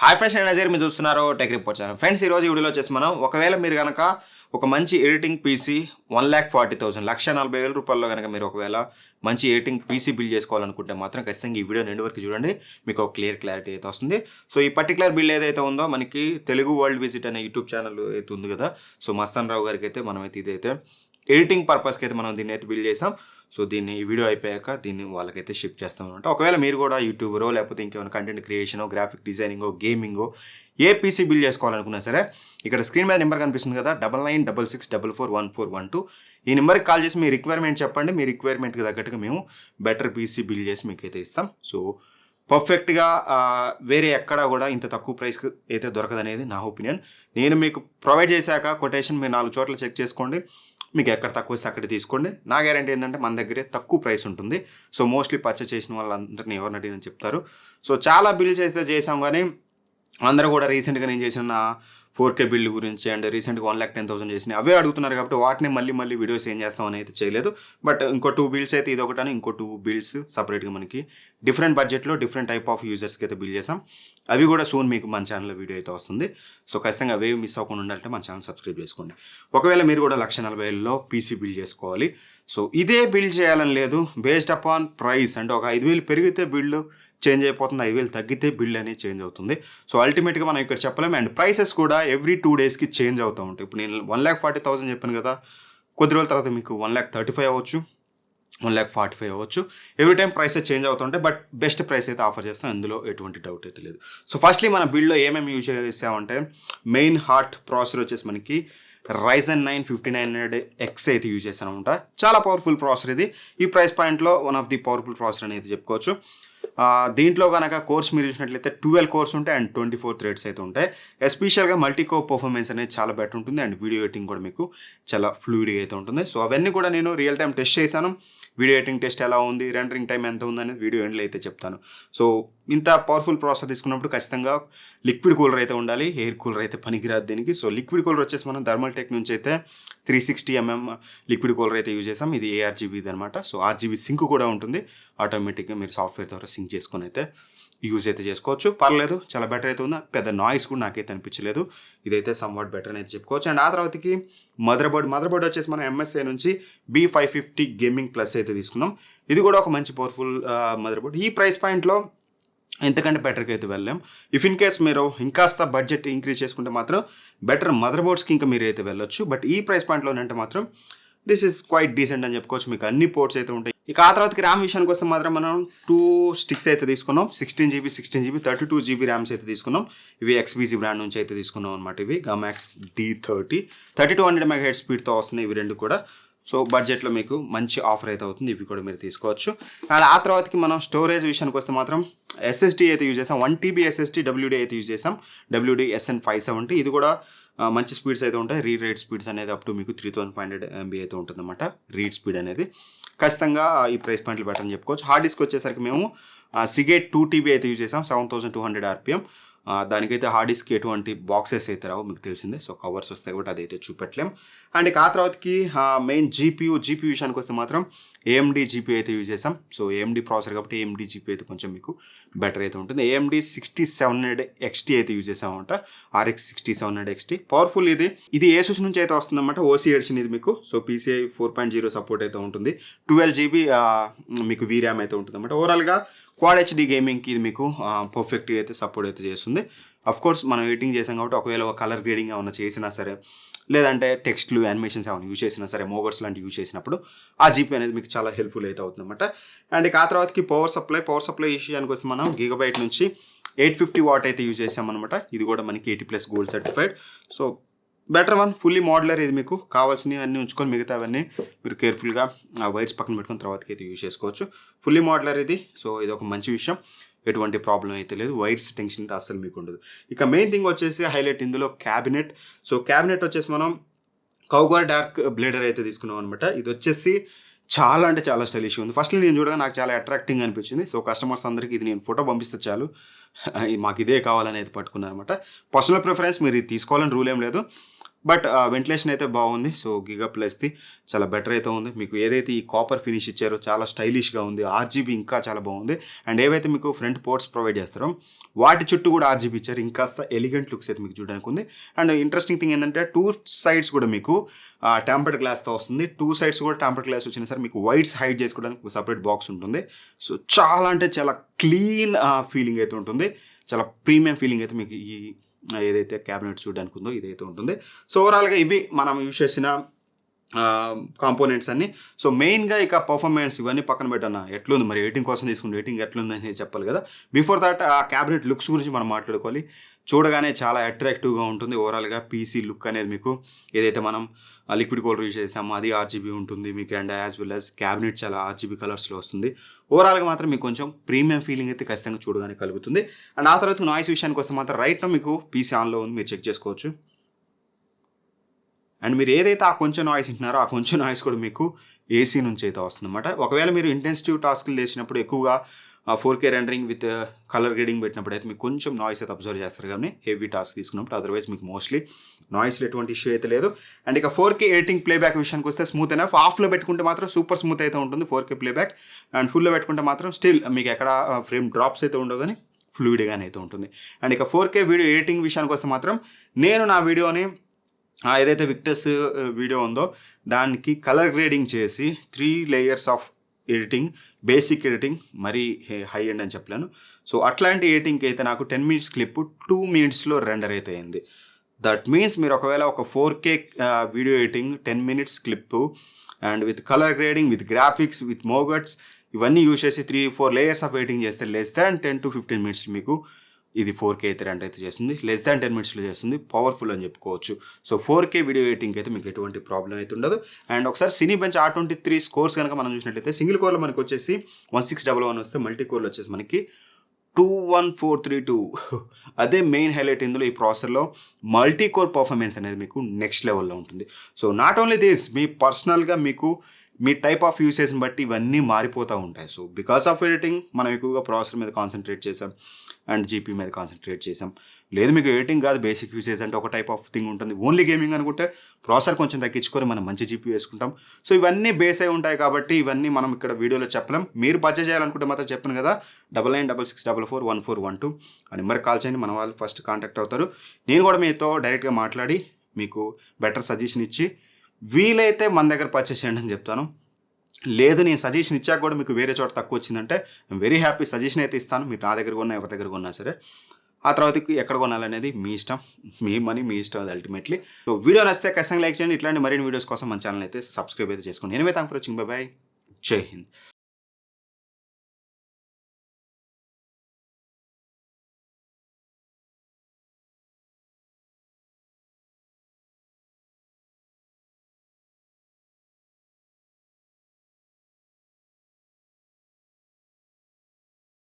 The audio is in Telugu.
హాయ్ ఫ్రెండ్స్, నేను అజయ్. మీరు చూస్తున్నారు టెక్ రిపోర్ట్ ఛానల్. ఫ్రెండ్స్, ఈరోజు వీడియోలో వచ్చేసి మనం ఒకవేళ మీరు కనుక ఒక మంచి ఎడిటింగ్ పీసీ 1,40,000 1,40,000 కనుక మీరు ఒకవేళ మంచి ఎడిటింగ్ పీసీ బిల్డ్ చేసుకోవాలనుకుంటే మాత్రం ఖచ్చితంగా ఈ వీడియో ఎండ్ వరకు చూడండి. మీకు ఒక క్లారిటీ అయితే వస్తుంది. సో ఈ పర్టికులర్ బిల్డ్ ఏదైతే ఉందో మనకి తెలుగు వరల్డ్ విజిట్ అనే యూట్యూబ్ ఛానల్ అయితే ఉంది కదా. సో మస్తాన్ రావు గారికి అయితే మనమైతే ఇదైతే ఎడిటింగ్ పర్పస్కి అయితే మనం దీన్ని అయితే బిల్డ్ చేసాం. సో దీన్ని ఈ వీడియో అయిపోయాక దీన్ని వాళ్ళకైతే షిప్ చేస్తాం అనమాట. ఒకవేళ మీరు కూడా యూట్యూబరో లేకపోతే ఇంకేమైనా కంటెంట్ క్రియేషనో, గ్రాఫిక్ డిజైనింగో, గేమింగో ఏ పీసీ బిల్డ్ చేసుకోవాలనుకున్నా సరే ఇక్కడ స్క్రీన్ మీద నెంబర్ కనిపిస్తుంది కదా, 9966441412. ఈ నెంబర్కి కాల్ చేసి మీ రిక్వైర్మెంట్ చెప్పండి. మీ రిక్వైర్మెంట్కి తగ్గట్టుగా మేము బెటర్ పీసీ బిల్డ్ చేసి మీకు అయితే ఇస్తాం. సో పర్ఫెక్ట్గా వేరే ఎక్కడా కూడా ఇంత తక్కువ ప్రైస్కి అయితే దొరకదనేది నా ఒపీనియన్. నేను మీకు ప్రొవైడ్ చేశాక కొటేషన్ మీరు 4 చోట్ల చెక్ చేసుకోండి. మీకు ఎక్కడ తక్కువ వస్తే అక్కడ తీసుకోండి. నా గ్యారంటీ ఏంటంటే మన దగ్గరే తక్కువ ప్రైస్ ఉంటుంది. సో మోస్ట్లీ పర్చేస్ చేసిన వాళ్ళందరినీ ఎవరిని అడిగిన చెప్తారు. సో చాలా బిల్డ్స్ అయితే చేసాం, కానీ అందరూ కూడా రీసెంట్గా నేను చేసిన 4K బిల్డ్ గురించి అండ్ రీసెంట్గా 1,10,000 చేసినాయి అవే అడుగుతున్నారు. కాబట్టి వాటిని మళ్ళీ వీడియోస్ ఏం చేస్తామని అయితే చేయలేదు. బట్ ఇంకో 2 బిల్డ్స్ అయితే ఇది ఒకటని ఇంకో 2 బిల్డ్స్ సపరేట్గా మనకి డిఫరెంట్ బడ్జెట్లో డిఫరెంట్ టైప్ ఆఫ్ యూజర్స్కి అయితే బిల్డ్ చేసాం. అవి కూడా సూన్ మీకు మన ఛానల్లో వీడియో అయితే వస్తుంది. సో ఖచ్చితంగా అవేవి మిస్ అవ్వకుండా ఉండాలంటే మన ఛానల్ సబ్స్క్రైబ్ చేసుకోండి. ఒకవేళ మీరు కూడా 1,40,000లో పీసీ బిల్డ్ చేసుకోవాలి. సో ఇదే బిల్డ్ చేయాలని లేదు, బేస్డ్ అపాన్ ప్రైస్. అంటే ఒక 5,000 పెరిగితే బిల్డ్ చేంజ్ అయిపోతుంది, 5,000 తగ్గితే బిల్డ్ అనేది చేంజ్ అవుతుంది. సో అల్టిమేట్గా మనం ఇక్కడ చెప్పలేము. అండ్ ప్రైసెస్ కూడా ఎవ్రీ 2 డేస్కి చేంజ్ అవుతూ ఉంటాయి. ఇప్పుడు నేను 1,40,000 చెప్పాను కదా, కొద్ది రోజుల తర్వాత మీకు 1,35,000 అవ్వచ్చు, 1,45,000 అవ్వచ్చు. ఎవ్రీ టైం ప్రైసెస్ చేంజ్ అవుతుంటాయి. బట్ బెస్ట్ ప్రైస్ అయితే ఆఫర్ చేస్తాం, అందులో ఎటువంటి డౌట్ అయితే లేదు. సో ఫస్ట్లీ మన బిల్డ్లో ఏమేమి యూజ్ చేసామంటే మెయిన్ హార్ట్ ప్రాసెసర్ వచ్చేసి మనకి Ryzen 9 5900X అయితే యూజ్ చేశాను అనమాట. చాలా పవర్ఫుల్ ప్రాసెసర్ ఇది. ఈ ప్రైస్ పాయింట్లో one of the powerful processor అనేది చెప్పుకోవచ్చు. దీంట్లో కనుక కోర్స్ మీరు చూసినట్లయితే 12 కోర్స్ ఉంటాయి అండ్ 24 థ్రెడ్స్ అయితే ఉంటాయి. ఎస్పెషల్గా మల్టీకోర్ పర్ఫార్మెన్స్ అనేది చాలా బెటర్ ఉంటుంది అండ్ వీడియో ఎడిటింగ్ కూడా మీకు చాలా ఫ్లూయిడ్గా అయితే ఉంటుంది. సో అవన్నీ కూడా నేను రియల్ టైం టెస్ట్ చేశాను. వీడియో ఎడిటింగ్ టెస్ట్ ఎలా ఉంది, రెండరింగ్ టైం ఎంత ఉంది అనేది వీడియో ఎండ్లో అయితే చెప్తాను. సో ఇంత పవర్ఫుల్ ప్రాసెసర్ తీసుకున్నప్పుడు ఖచ్చితంగా లిక్విడ్ కూలర్ అయితే ఉండాలి, ఎయిర్ కూలర్ అయితే పనికిరాదు దీనికి. సో లిక్విడ్ కూలర్ వచ్చేసి మనం థర్మల్ టెక్ నుంచి అయితే 360 mm లిక్విడ్ కూలర్ అయితే యూజ్ చేసాం. ఇది ARGBది అనమాట. సో RGB సింక్ కూడా ఉంటుంది. ఆటోమేటిక్గా మీరు సాఫ్ట్వేర్ ద్వారా సింక్ చేసుకొని అయితే యూజ్ అయితే చేసుకోవచ్చు. పర్లేదు, చాలా బెటర్ అయితే ఉంది. పెద్ద నాయిస్ కూడా నాకైతే అనిపించలేదు. ఇదైతే సమ్వాట్ బెటర్ అనేది చెప్పుకోవచ్చు. అండ్ ఆ తర్వాతకి మదర్ బోర్డ్ వచ్చేసి మనం MSI నుంచి B550 గేమింగ్ ప్లస్ అయితే తీసుకున్నాం. ఇది కూడా ఒక మంచి పవర్ఫుల్ మదర్ బోర్డ్. ఈ ప్రైస్ పాయింట్లో ఎంతకంటే బెటర్గా అయితే వెళ్ళాం. ఇఫ్ ఇన్ కేస్ మీరు ఇంకాస్త బడ్జెట్ ఇంక్రీజ్ చేసుకుంటే మాత్రం బెటర్ మదర్ బోర్డ్స్కి ఇంకా మీరు అయితే వెళ్ళొచ్చు. బట్ ఈ ప్రైస్ పాయింట్లో అంటే మాత్రం దిస్ ఈస్ క్వైట్ డీసెంట్ అని చెప్పుకోవచ్చు. మీకు అన్ని పోర్ట్స్ అయితే ఉంటాయి. ఇక ఆ తర్వాతకి ర్యామ్ విషయానికి వస్తే మాత్రం మనం 2 స్టిక్స్ అయితే తీసుకున్నాం. 16GB 32GB ర్యామ్స్ అయితే తీసుకున్నాం. ఇవి XBG బ్రాండ్ నుంచి అయితే తీసుకున్నాం అనమాట. ఇవి గమాక్స్ D30 3200 MHz స్పీడ్తో వస్తున్నాయి ఇవి రెండు కూడా. సో బడ్జెట్లో మీకు మంచి ఆఫర్ అయితే అవుతుంది. ఇవి కూడా మీరు తీసుకోవచ్చు. అండ్ ఆ తర్వాతకి మనం స్టోరేజ్ విషయానికి వస్తే మాత్రం SSD అయితే యూజ్ చేసాం. 1TB SSD WD అయితే యూజ్ చేసాం. WD SN570. ఇది కూడా మంచి స్పీడ్స్ అయితే ఉంటాయి. రీడ్ స్పీడ్స్ అనేది అప్ టు మీకు 3500 MB అయితే ఉంటుందన్నమాట. రీడ్ స్పీడ్ అనేది ఖచ్చితంగా ఈ ప్రైస్ పాయింట్లు బెటర్ అని చెప్పుకోవచ్చు. హార్డ్ డిస్క్ వచ్చేసరికి మేము Seagate 2TB అయితే యూజ్ చేసాం. 7200 RPM. దానికైతే హార్డ్ డిస్క్ ఎటువంటి బాక్సెస్ అయితే రావు, మీకు తెలిసిందే. సో కవర్స్ వస్తాయి కాబట్టి అదైతే చూపెట్టలేం. అండ్ ఇక ఆ తర్వాతకి మెయిన్ జీపీయూ విషయానికి వస్తే మాత్రం AMD GPU అయితే యూజ్ చేసాం. సో AMD ప్రాసెసర్ కాబట్టి AMD GPU అయితే కొంచెం మీకు బెటర్ అయితే ఉంటుంది. AMD 6700XT అయితే యూజ్ చేసామన్నమాట. RX 6700XT powerful. ఇది ఏసూస్ నుంచి అయితే వస్తుందన్నమాట. OC ఎడిషన్ ఇది మీకు. సో PCI 4.0 సపోర్ట్ అయితే ఉంటుంది. 12GB మీకు VRAM అయితే ఉంటుంది అన్నమాట. ఓవరాల్గా క్వాడ్ HD గేమింగ్కి ఇది మీకు పర్ఫెక్ట్గా అయితే సపోర్ట్ అయితే చేస్తుంది. అఫ్కోర్స్ మనం ఎడిటింగ్ చేసాం కాబట్టి ఒకవేళ కలర్ గ్రేడింగ్ ఏమైనా చేసినా సరే, లేదంటే టెక్స్ట్లు యానిమేషన్స్ ఏమైనా యూజ్ చేసినా సరే, మోవర్స్ లాంటివి యూజ్ చేసినప్పుడు ఆ GPU అనేది మీకు చాలా హెల్ప్ఫుల్ అయితే అవుతుంది అనమాట. అండ్ ఇక ఆ తర్వాతకి పవర్ సప్లై విషయానికి వస్తే మనం గీగాబైట్ నుంచి 850 వాట్ అయితే యూజ్ చేసామన్నమాట. ఇది కూడా మనకి 80+ gold certified. So better one, fully modular. ఇది మీకు కావాల్సినవి అన్నీ ఉంచుకొని మిగతా అవన్నీ మీరు కేర్ఫుల్గా వైర్స్ పక్కన పెట్టుకుని తర్వాతకి అయితే యూజ్ చేసుకోవచ్చు. ఫుల్లీ మోడ్యులర్ ఇది. సో ఇది ఒక మంచి విషయం. ఎటువంటి ప్రాబ్లం అయితే లేదు. వైర్స్ టెన్షన్ అయితే అస్సలు మీకు ఉండదు. ఇక మెయిన్ థింగ్ వచ్చేసి హైలైట్ ఇందులో క్యాబినెట్. సో క్యాబినెట్ వచ్చేసి మనం కౌగర్ డార్క్ బ్లేడర్ అయితే తీసుకున్నాం అనమాట. ఇది వచ్చేసి చాలా అంటే చాలా స్టైలిష్ ఉంది. ఫస్ట్ నేను చూడగా నాకు చాలా అట్రాక్టింగ్ అనిపించింది. సో కస్టమర్స్ అందరికీ ఇది నేను ఫోటో పంపిస్తే చాలు మాకు ఇదే కావాలనేది పట్టుకున్నాను అనమాట. పర్సనల్ ప్రిఫరెన్స్, మీరు ఇది తీసుకోవాలని రూల్ ఏం లేదు. బట్ వెంటిలేషన్ అయితే బాగుంది. సో గిగా ప్లస్ది చాలా బెటర్ అయితే ఉంది. మీకు ఏదైతే ఈ కాపర్ ఫినిష్ ఇచ్చారో చాలా స్టైలిష్గా ఉంది. ఆర్జీబీ ఇంకా చాలా బాగుంది. అండ్ ఏవైతే మీకు ఫ్రంట్ పోర్ట్స్ ప్రొవైడ్ చేస్తారో వాటి చుట్టూ కూడా ఆర్జీబీ ఇచ్చారు. ఇంకాస్త ఎలిగెంట్ లుక్స్ అయితే మీకు చూడడానికి ఉంది. అండ్ ఇంట్రెస్టింగ్ థింగ్ ఏంటంటే 2 సైడ్స్ కూడా మీకు టెంపర్డ్ గ్లాస్తో వస్తుంది. 2 సైడ్స్ కూడా టెంపర్డ్ గ్లాస్ వచ్చినా సరే మీకు వైట్స్ హైడ్ చేసుకోవడానికి ఒక సపరేట్ బాక్స్ ఉంటుంది. సో చాలా అంటే చాలా క్లీన్ ఫీలింగ్ అయితే ఉంటుంది. చాలా ప్రీమియం ఫీలింగ్ అయితే మీకు ఈ ఏదైతే క్యాబినెట్ చూడడానికి ఉందో ఇదైతే ఉంటుంది. సో ఓవరాల్గా ఇవి మనం యూజ్ చేసిన కాంపోనెంట్స్ అన్ని. సో మెయిన్గా ఇక పర్ఫార్మెన్స్ ఇవన్నీ పక్కన పెట్టాను. ఎట్లుంది మరి ఎడిటింగ్ కోసం తీసుకుంటే ఎడిటింగ్ ఎట్లుంది అని చెప్పాలి కదా. బిఫోర్ దట్ ఆ క్యాబినెట్ లుక్స్ గురించి మనం మాట్లాడుకోవాలి. చూడగానే చాలా అట్రాక్టివ్గా ఉంటుంది. ఓవరాల్గా పీసీ లుక్ అనేది మీకు ఏదైతే మనం లిక్విడ్ కూలర్ యూజ్ చేసామో అది ఆర్జీబీ ఉంటుంది మీకు. And as well as cabinet చాలా ఆర్జీబీ కలర్స్లో వస్తుంది. ఓవరాల్గా మాత్రం మీకు కొంచెం ప్రీమియం ఫీలింగ్ అయితే ఖచ్చితంగా చూడగానే కలుగుతుంది. అండ్ ఆ తర్వాత నాయిస్ విషయానికి వస్తే మాత్రం రైట్లో మీకు పీసీ ఆన్లో ఉంది, మీరు చెక్ చేసుకోవచ్చు. అండ్ మీరు ఏదైతే ఆ కొంచెం నాయిస్ వింటున్నారో ఆ కొంచెం నాయిస్ కూడా మీకు ఏసీ నుంచి అయితే వస్తుందన్నమాట. ఒకవేళ మీరు ఇంటెన్సిటివ్ టాస్క్లు చేసినప్పుడు ఎక్కువగా 4K rendering with colour grading పెట్టినప్పుడు అయితే మీకు కొంచెం నాయిస్ అయితే అబ్జర్వ్ చేస్తారు. కానీ హెవీ టాస్క్ తీసుకున్నప్పుడు అదర్వైజ్ మీకు మోస్ట్లీ నాయిస్లో ఎటువంటి ఇష్యూ అయితే లేదు. అండ్ ఇక 4K ఎడిటింగ్ ప్లేబ్యాక్ విషయానికి వస్తే స్మూత్ అయినా ఆఫ్లో పెట్టుకుంటే మాత్రం సూపర్ స్మూత్ అయితే ఉంటుంది 4K ప్లేబ్యాక్. అండ్ ఫుల్లో పెట్టుకుంటే మాత్రం స్టిల్ మీకు ఎక్కడ ఫ్రేమ్ డ్రాప్స్ అయితే ఉండవు కానీ ఫ్లూయిడ్గానే అయితే ఉంటుంది. అండ్ ఇక 4K వీడియో ఎడిటింగ్ విషయానికి వస్తే మాత్రం నేను నా వీడియోని ఏదైతే విక్టర్స్ వీడియో ఉందో దానికి కలర్ గ్రేడింగ్ చేసి 3 layers of editing, basic editing, మరీ హై ఎండ్ అని చెప్పలేను. సో అట్లాంటి ఎడిటింగ్కి అయితే నాకు 10 మినిట్స్ క్లిప్ 2 మినిట్స్లో రెండర్ అయితే అయింది. దట్ మీన్స్ మీరు ఒకవేళ ఒక 4K video editing 10 minutes clip and with colour grading, with graphics, with మోగట్స్ ఇవన్నీ యూజ్ చేసి 3-4 లేయర్స్ ఆఫ్ ఎడిటింగ్ చేస్తే లెస్ దాన్ 10 to 15 మినిట్స్ మీకు ఇది 4K అయితే రెండర్ అయితే చేస్తుంది. లెస్ దాన్ 10 మినిట్స్లో చేస్తుంది. పవర్ఫుల్ అని చెప్పుకోవచ్చు. సో 4K వీడియో ఎడిటింగ్ అయితే మీకు ఎటువంటి ప్రాబ్లం అయితే ఉండదు. అండ్ ఒకసారి సినీ బెంచ్ R23 స్కోర్స్ కనుక మనం చూసినట్లయితే సింగిల్ కోర్లో మనకి వచ్చేసి 1611 వస్తే మల్టీ కోర్లో వచ్చేసి మనకి 21432. అదే మెయిన్ హైలైట్ ఇందులో ఈ ప్రాసెసర్లో మల్టీ కోర్ పర్ఫార్మెన్స్ అనేది మీకు నెక్స్ట్ లెవెల్లో ఉంటుంది. సో నాట్ ఓన్లీ దిస్, మీ పర్సనల్గా మీకు మీ టైప్ ఆఫ్ యూసేజ్ని బట్టి ఇవన్నీ మారిపోతూ ఉంటాయి. సో బికాస్ ఆఫ్ ఎడిటింగ్ మనం ఎక్కువగా ప్రాసెసర్ మీద కాన్సన్ట్రేట్ చేసాం అండ్ జీపీ మీద కాన్సన్ట్రేట్ చేసాం. లేదు మీకు ఎడిటింగ్ కాదు బేసిక్ యూసేజ్ అంటే ఒక టైప్ ఆఫ్ థింగ్ ఉంటుంది. ఓన్లీ గేమింగ్ అనుకుంటే ప్రాసెసర్ కొంచెం తగ్గించుకొని మనం మంచి జీపీ వేసుకుంటాం. సో ఇవన్నీ బేస్ అయి ఉంటాయి కాబట్టి ఇవన్నీ మనం ఇక్కడ వీడియోలో చెప్పలేం. మీరు పర్చేజ్ చేయాలనుకుంటే మాత్రం చెప్పాను కదా 9966441412 ఆ నెంబర్కి కాల్ చేయండి. మన వాళ్ళు ఫస్ట్ కాంటాక్ట్ అవుతారు. నేను కూడా మీతో డైరెక్ట్గా మాట్లాడి మీకు బెటర్ సజెషన్ ఇచ్చి వీలైతే మన దగ్గర పర్చేస్ చేయండి అని చెప్తాను. లేదు నేను సజెషన్ ఇచ్చాక కూడా మీకు వేరే చోట తక్కువ వచ్చిందంటే వెరీ హ్యాపీ, సజెషన్ అయితే ఇస్తాను. మీరు నా దగ్గర కొన్నా ఎవరి దగ్గర కొన్నా సరే. ఆ తర్వాత ఎక్కడ కొనాలనేది మీ ఇష్టం, మీ మనీ మీ ఇష్టం అది అల్టిమేట్లీ. సో వీడియో నచ్చితే ఖచ్చితంగా లైక్ చేయండి. ఇట్లాంటి మరిన్ని వీడియోస్ కోసం మన ఛానల్ అయితే సబ్స్క్రైబ్ అయితే చేసుకోండి. Anyway thanks for watching. By by. జై హింద్.